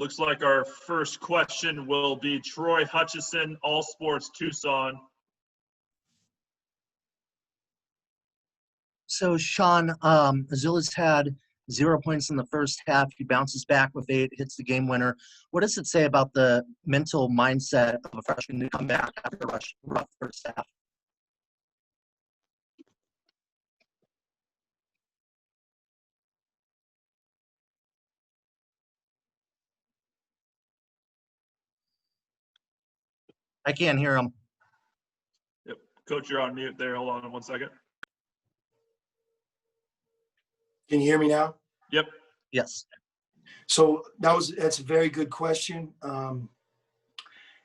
Looks like our first question will be Troy Hutchison, All Sports Tucson. So, Sean, Azuolas had 0 points in the first half. He bounces back with 8, hits the game winner. What does it say about the mental mindset of a freshman to come back after a rough first half? I can't hear him. Yep. Coach, you're on mute there. Hold on 1 second. Can you hear me now? Yep. Yes. So that's a very good question.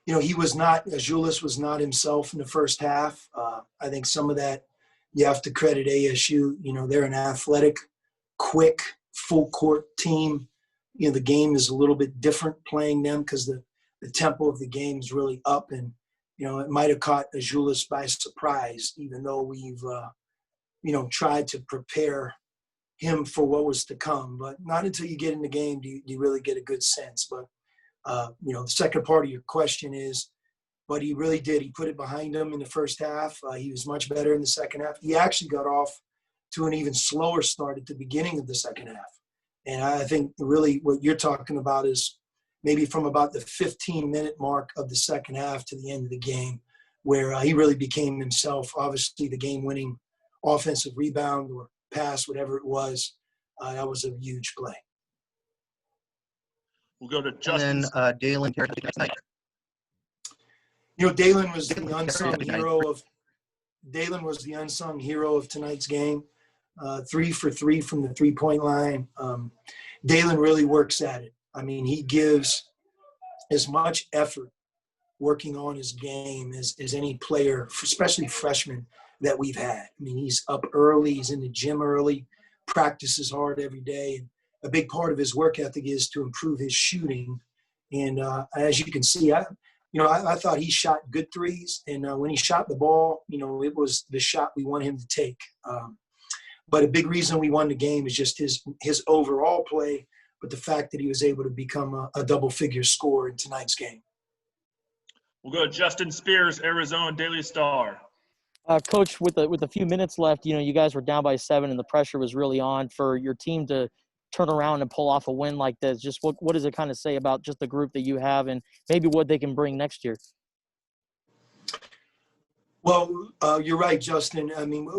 Azuolas was not himself in the first half. I think some of that you have to credit ASU. They're an athletic, quick, full court team. The game is a little bit different playing them because the tempo of the game is really up, and it might have caught Azuolas by surprise, even though we've tried to prepare him for what was to come. But not until you get in the game do you really get a good sense. But the second part of your question is, but he really did. He put it behind him in the first half. He was much better in the second half. He actually got off to an even slower start at the beginning of the second half. And I think really what you're talking about is maybe from about the 15-minute mark of the second half to the end of the game, where he really became himself. Obviously, the game-winning offensive rebound or pass, whatever it was, that was a huge play. We'll go to Justin. And then Dalen. Dalen was the unsung hero of tonight's game. 3 for 3 from the three-point line. Dalen really works at it. I mean, he gives as much effort working on his game as any player, especially freshman, that we've had. I mean, he's up early. He's in the gym early, practices hard every day. And a big part of his work ethic is to improve his shooting. And as you can see, I thought he shot good threes. And when he shot the ball, it was the shot we want him to take. But a big reason we won the game is just his overall play, but the fact that he was able to become a double-figure scorer in tonight's game. We'll go to Justin Spears, Arizona Daily Star. Coach, with a few minutes left, you guys were down by 7 and the pressure was really on for your team to turn around and pull off a win like this. Just what does it kind of say about just the group that you have and maybe what they can bring next year? Well, you're right, Justin. I mean,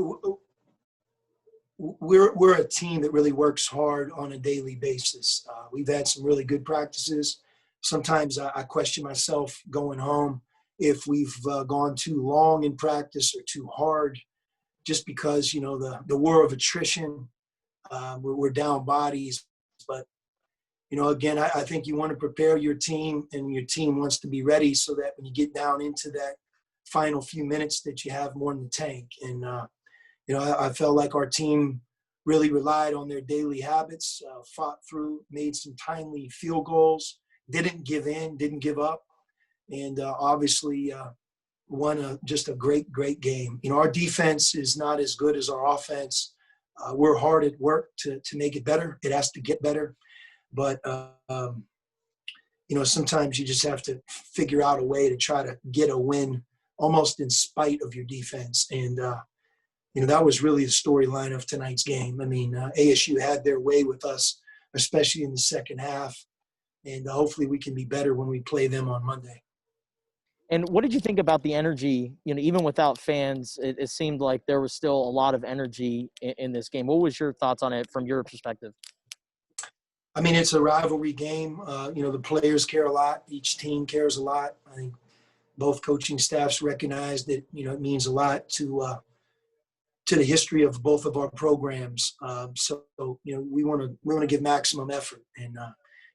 we're a team that really works hard on a daily basis. We've had some really good practices. Sometimes I question myself going home if we've gone too long in practice or too hard, just because, the war of attrition, we're down bodies. But, again, I think you want to prepare your team, and your team wants to be ready so that when you get down into that final few minutes that you have more in the tank. And, I felt like our team really relied on their daily habits, fought through, made some timely field goals, didn't give in, didn't give up. And obviously won just a great, great game. Our defense is not as good as our offense. We're hard at work to make it better. It has to get better. But, sometimes you just have to figure out a way to try to get a win almost in spite of your defense. And, that was really the storyline of tonight's game. I mean, ASU had their way with us, especially in the second half. And hopefully we can be better when we play them on Monday. And what did you think about the energy? Even without fans, it seemed like there was still a lot of energy in this game. What was your thoughts on it from your perspective? I mean, it's a rivalry game. The players care a lot. Each team cares a lot. I think both coaching staffs recognize that, it means a lot to the history of both of our programs. We want to give maximum effort. And,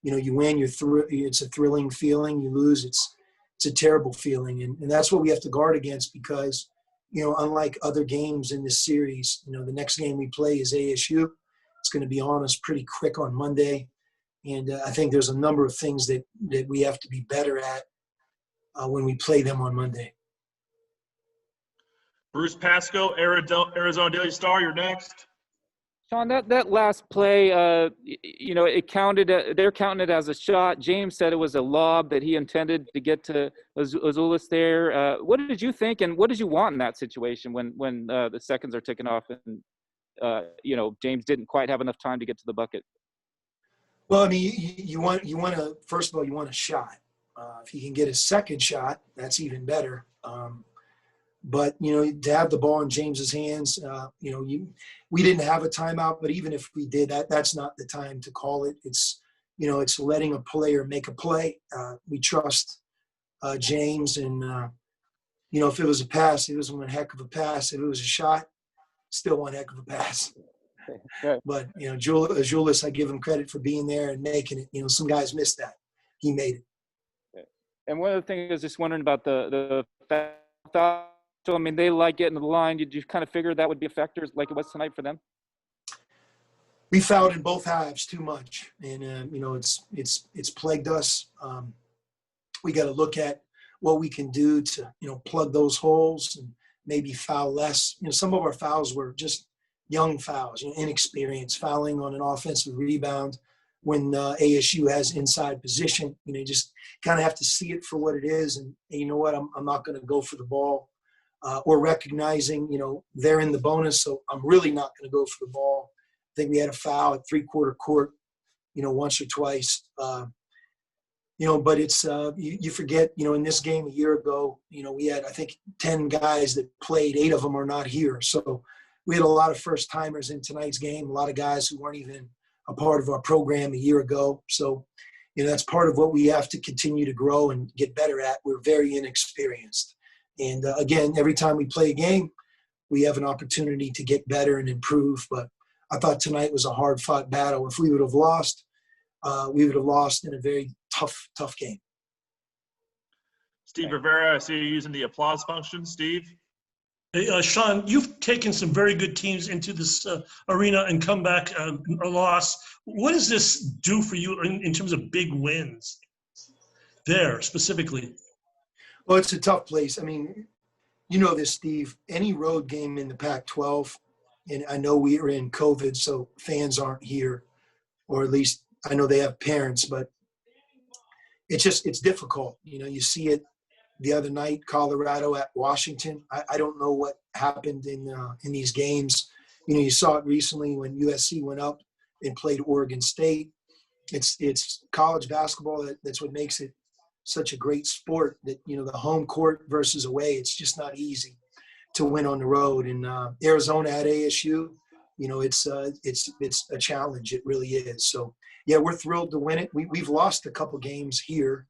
you win, it's a thrilling feeling. You lose, it's a terrible feeling. And that's what we have to guard against because, unlike other games in this series, the next game we play is ASU. It's going to be on us pretty quick on Monday. And I think there's a number of things that we have to be better at when we play them on Monday. Bruce Pasco, Arizona Daily Star, you're next. Sean, that last play, it counted. They're counting it as a shot. James said it was a lob that he intended to get to Azuolas there. What did you think, and what did you want in that situation when the seconds are ticking off and James didn't quite have enough time to get to the bucket? Well, I mean, you want to, first of all, you want a shot. If you can get a second shot, that's even better. But, to have the ball in James's hands, we didn't have a timeout, but even if we did, that's not the time to call it. It's letting a player make a play. We trust James, and, if it was a pass, it was one heck of a pass. If it was a shot, still one heck of a pass. Right. But, Azuolas, I give him credit for being there and making it. Some guys missed that. He made it. And one of the things I was just wondering about the foul. So, I mean, they like getting to the line. Did you kind of figure that would be a factor like it was tonight for them? We fouled in both halves too much, and it's plagued us. We got to look at what we can do to plug those holes and maybe foul less. Some of our fouls were just young fouls, inexperienced fouling on an offensive rebound when ASU has inside position. You just kind of have to see it for what it is, and you know what, I'm not going to go for the ball. Or recognizing, they're in the bonus, so I'm really not going to go for the ball. I think we had a foul at three-quarter court, once or twice. But it's you forget, in this game a year ago, we had, I think, 10 guys that played. 8 of them are not here. So we had a lot of first-timers in tonight's game, a lot of guys who weren't even a part of our program a year ago. So, that's part of what we have to continue to grow and get better at. We're very inexperienced. And, again, every time we play a game, we have an opportunity to get better and improve. But I thought tonight was a hard-fought battle. If we would have lost, in a very tough game. Steve Rivera, I see you using the applause function. Steve? Hey, Sean, you've taken some very good teams into this arena and come back a loss. What does this do for you in terms of big wins there specifically? Well, it's a tough place. I mean, this, Steve. Any road game in the Pac-12, and I know we are in COVID, so fans aren't here, or at least I know they have parents, but it's difficult. You see it the other night, Colorado at Washington. I don't know what happened in these games. You saw it recently when USC went up and played Oregon State. It's college basketball. That's what makes it such a great sport, that the home court versus away, it's just not easy to win on the road. And Arizona at ASU, it's a challenge. It really is. So yeah, we're thrilled to win it. We've lost a couple games here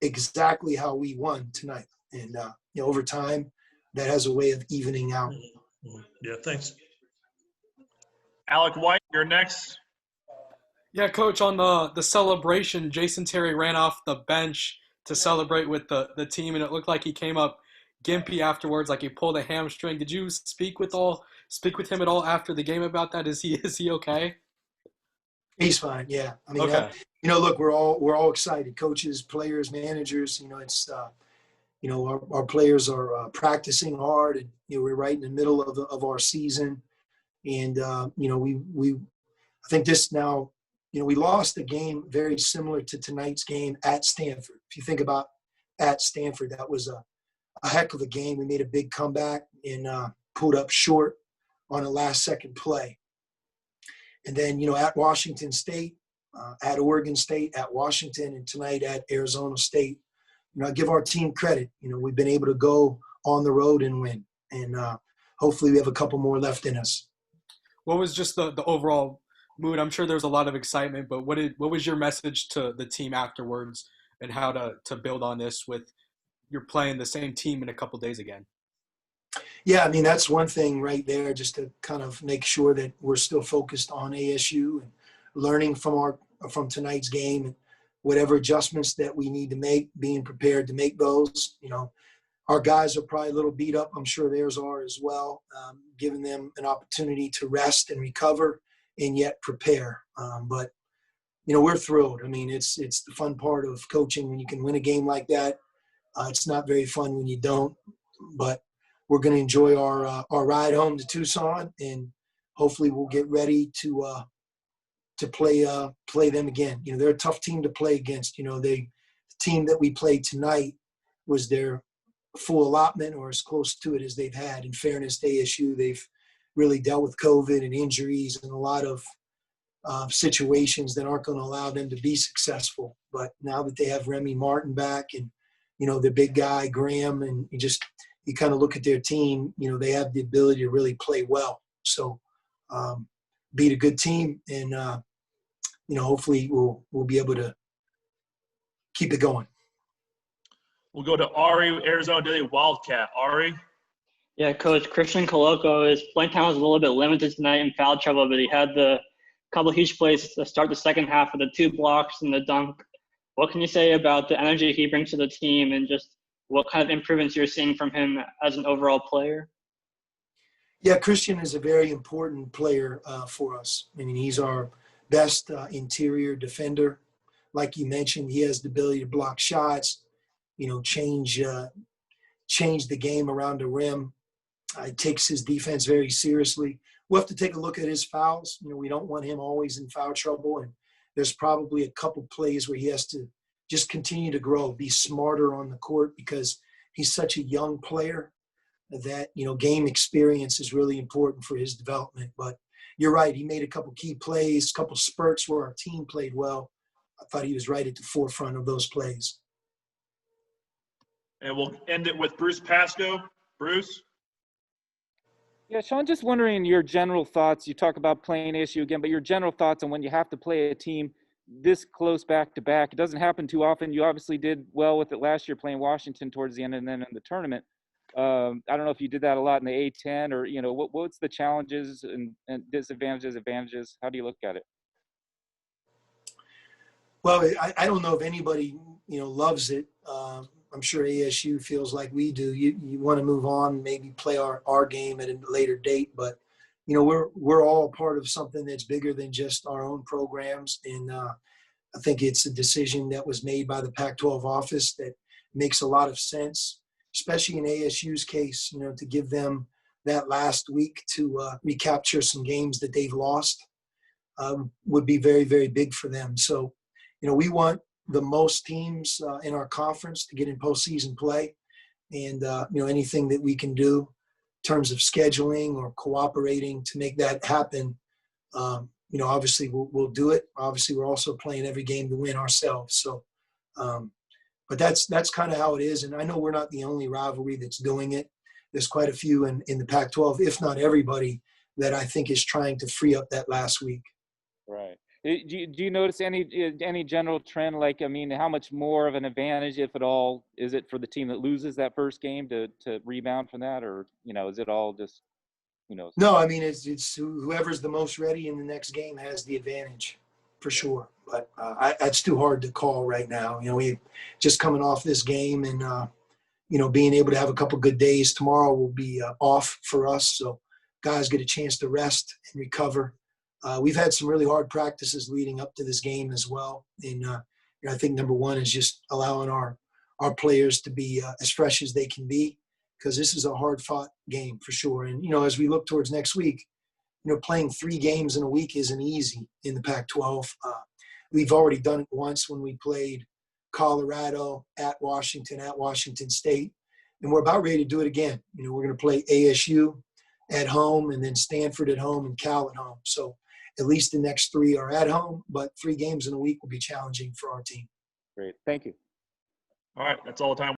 exactly how we won tonight, and over time that has a way of evening out. Yeah, thanks. Alec White, you're next. Yeah, Coach, on the celebration, Jason Terry ran off the bench to celebrate with the team, and it looked like he came up gimpy afterwards, like he pulled a hamstring. Did you speak with him at all after the game about that? Is he okay? He's fine. Yeah, I mean, okay. Look, we're all excited. Coaches, players, managers. It's our players are practicing hard, and we're right in the middle of our season, and I think this now. We lost a game very similar to tonight's game at Stanford. If you think about at Stanford, that was a heck of a game. We made a big comeback and pulled up short on a last-second play. And then, at Washington State, at Oregon State, at Washington, and tonight at Arizona State, I give our team credit. We've been able to go on the road and win. And hopefully we have a couple more left in us. What was just the overall mood? I'm sure there's a lot of excitement, but what was your message to the team afterwards, and how to build on this with you're playing the same team in a couple days again? Yeah, I mean, that's one thing right there, just to kind of make sure that we're still focused on ASU and learning from tonight's game, and whatever adjustments that we need to make, being prepared to make those. Our guys are probably a little beat up. I'm sure theirs are as well, giving them an opportunity to rest and recover and yet prepare. But we're thrilled. I mean, it's the fun part of coaching when you can win a game like that. It's not very fun when you don't, but we're going to enjoy our ride home to Tucson, and hopefully we'll get ready to play them again. They're a tough team to play against. The team that we played tonight was their full allotment or as close to it as they've had. In fairness to ASU, they've really dealt with COVID and injuries and a lot of situations that aren't going to allow them to be successful. But now that they have Remy Martin back and, the big guy, Graham, and you kind of look at their team, they have the ability to really play well. So beat a good team and, hopefully we'll be able to keep it going. We'll go to Ari, Arizona Wildcat. Ari? Yeah, Coach, Christian Coloco, his playing time was a little bit limited tonight in foul trouble, but he had the couple of huge plays to start the second half with the 2 blocks and the dunk. What can you say about the energy he brings to the team and just what kind of improvements you're seeing from him as an overall player? Yeah, Christian is a very important player for us. I mean, he's our best interior defender. Like you mentioned, he has the ability to block shots, change the game around the rim. He takes his defense very seriously. We'll have to take a look at his fouls. We don't want him always in foul trouble. And there's probably a couple plays where he has to just continue to grow, be smarter on the court because he's such a young player that, game experience is really important for his development. But you're right. He made a couple key plays, a couple spurts where our team played well. I thought he was right at the forefront of those plays. And we'll end it with Bruce Pascoe. Bruce? Yeah, Sean, just wondering your general thoughts. You talk about playing ASU again, but your general thoughts on when you have to play a team this close back to back. It doesn't happen too often. You obviously did well with it last year playing Washington towards the end and then in the tournament. I don't know if you did that a lot in the A-10 or, what's the challenges and disadvantages, advantages? How do you look at it? Well, I don't know if anybody, loves it. I'm sure ASU feels like we do. You want to move on, maybe play our game at a later date, but we're all part of something that's bigger than just our own programs. And I think it's a decision that was made by the Pac-12 office that makes a lot of sense, especially in ASU's case, to give them that last week to recapture some games that they've lost would be very, very big for them. So, we want the most teams in our conference to get in postseason play. And, anything that we can do in terms of scheduling or cooperating to make that happen, obviously we'll do it. Obviously, we're also playing every game to win ourselves. So, but that's kind of how it is. And I know we're not the only rivalry that's doing it. There's quite a few in the Pac-12, if not everybody, that I think is trying to free up that last week. Right. Do you notice any general trend? Like, how much more of an advantage, if at all, is it for the team that loses that first game to rebound from that? Or, is it all just, No, it's whoever's the most ready in the next game has the advantage for sure. But it's too hard to call right now. We just coming off this game and, being able to have a couple good days. Tomorrow will be off for us. So guys get a chance to rest and recover. We've had some really hard practices leading up to this game as well. And I think number one is just allowing our players to be as fresh as they can be, because this is a hard-fought game for sure. And, as we look towards next week, playing 3 games in a week isn't easy in the Pac-12. We've already done it once when we played Colorado at Washington State. And we're about ready to do it again. We're going to play ASU at home and then Stanford at home and Cal at home. So at least the next 3 are at home, but 3 games in a week will be challenging for our team. Great. Thank you. All right. That's all the time